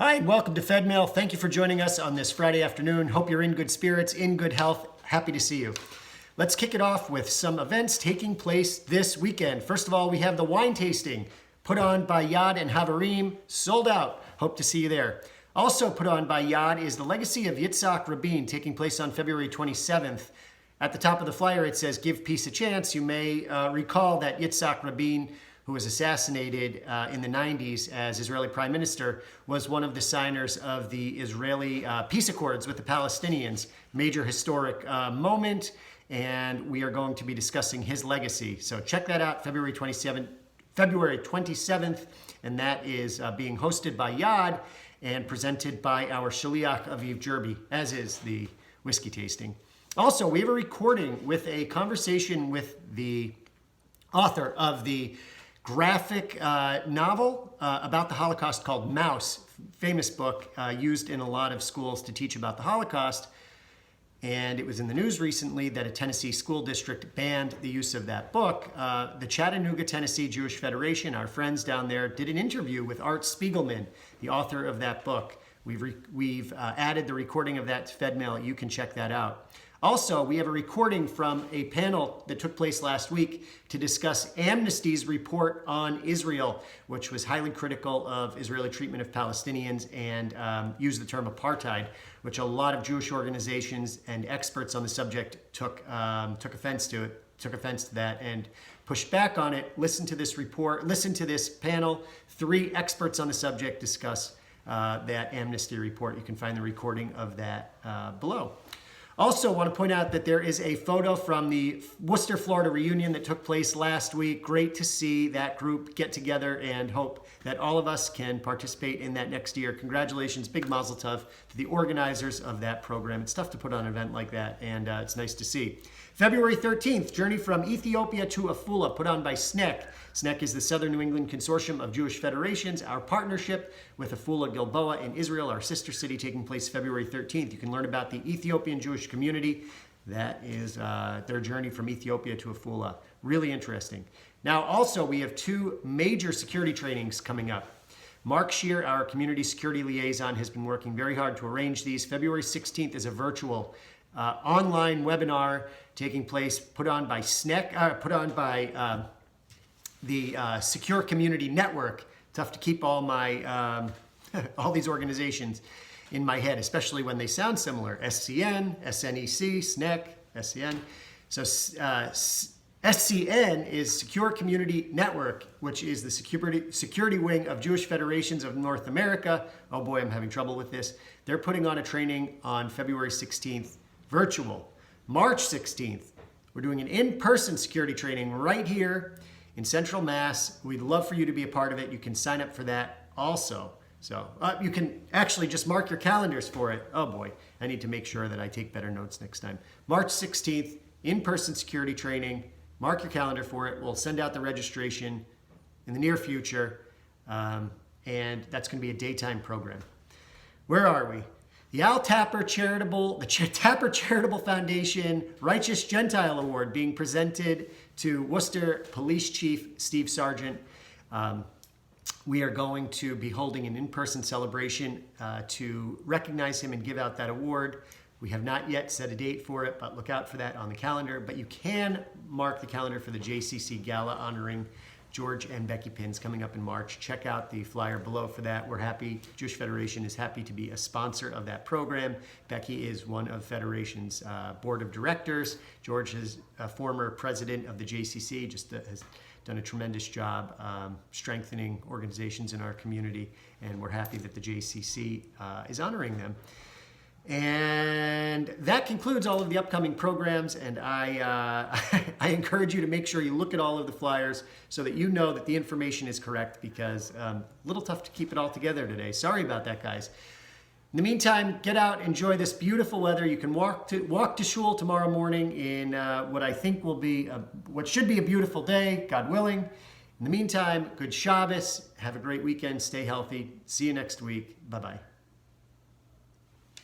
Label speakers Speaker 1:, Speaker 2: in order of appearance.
Speaker 1: Hi, and welcome to Fedmail. Thank you for joining us on this Friday afternoon. Hope you're in good spirits, in good health. Happy to see you. Let's kick it off with some events taking place this weekend. First of all, we have the wine tasting put on by Yad and Havarim, sold out. Hope to see you there. Also put on by Yad is the Legacy of Yitzhak Rabin, taking place on February 27th. At the top of the flyer, it says, "Give peace a chance." You may recall that Yitzhak Rabin, who was assassinated in the 90s as Israeli prime minister, was one of the signers of the Israeli peace accords with the Palestinians. Major historic moment, and we are going to be discussing his legacy. So check that out, February 27th, and that is being hosted by Yad and presented by our Shaliach Aviv Jerby, as is the whiskey tasting. Also, we have a recording with a conversation with the author of the graphic novel about the Holocaust called Mouse, famous book used in a lot of schools to teach about the Holocaust. And it was in the news recently that a Tennessee school district banned the use of that book. The Chattanooga, Tennessee Jewish Federation, our friends down there, did an interview with Art Spiegelman, the author of that book. We've added the recording of that to Fedmail. You can check that out. Also, we have a recording from a panel that took place last week to discuss Amnesty's report on Israel, which was highly critical of Israeli treatment of Palestinians and used the term apartheid, which a lot of Jewish organizations and experts on the subject took offense to that and pushed back on it. Listen to this report, listen to this panel. 3 experts on the subject discuss that Amnesty report. You can find the recording of that below. Also, want to point out that there is a photo from the Worcester, Florida reunion that took place last week. Great to see that group get together and hope that all of us can participate in that next year. Congratulations, big mazel tov to the organizers of that program. It's tough to put on an event like that, and it's nice to see. February 13th, Journey from Ethiopia to Afula, put on by SNEC. SNEC is the Southern New England Consortium of Jewish Federations. Our partnership with Afula Gilboa in Israel, our sister city, taking place February 13th. You can learn about the Ethiopian Jewish community. That is their journey from Ethiopia to Afula. Really interesting. Now, also, we have 2 major security trainings coming up. Mark Shear, our community security liaison, has been working very hard to arrange these. February 16th is a virtual online webinar taking place, put on by SNEC, put on by the Secure Community Network. Tough to keep all my all these organizations in my head, especially when they sound similar. SCN, SNEC, SNEC, SCN. So SCN is Secure Community Network, which is the security wing of Jewish Federations of North America. Oh boy, I'm having trouble with this. They're putting on a training on February 16th, virtual. March 16th, we're doing an in-person security training right here in Central Mass. We'd love for you to be a part of it. You can sign up for that also. So you can actually just mark your calendars for it. Oh boy, I need to make sure that I take better notes next time. March 16th, in-person security training. Mark your calendar for it. We'll send out the registration in the near future, and that's going to be a daytime program. Where are we? The Tapper Charitable Foundation Righteous Gentile Award being presented to Worcester Police Chief Steve Sargent. We are going to be holding an in-person celebration to recognize him and give out that award. We have not yet set a date for it, but look out for that on the calendar. But you can mark the calendar for the JCC Gala honoring George and Becky Pins coming up in March. Check out the flyer below for that. We're happy. Jewish Federation is happy to be a sponsor of that program. Becky is one of Federation's board of directors. George is a former president of the JCC, just has done a tremendous job strengthening organizations in our community, and we're happy that the JCC is honoring them. And that concludes all of the upcoming programs, and I encourage you to make sure you look at all of the flyers so that you know that the information is correct, because a little tough to keep it all together today. Sorry about that, guys. In the meantime, get out, enjoy this beautiful weather. You can walk to shul tomorrow morning in what I think will be what should be a beautiful day, God willing. In the meantime, good Shabbos. Have a great weekend. Stay healthy. See you next week. Bye-bye.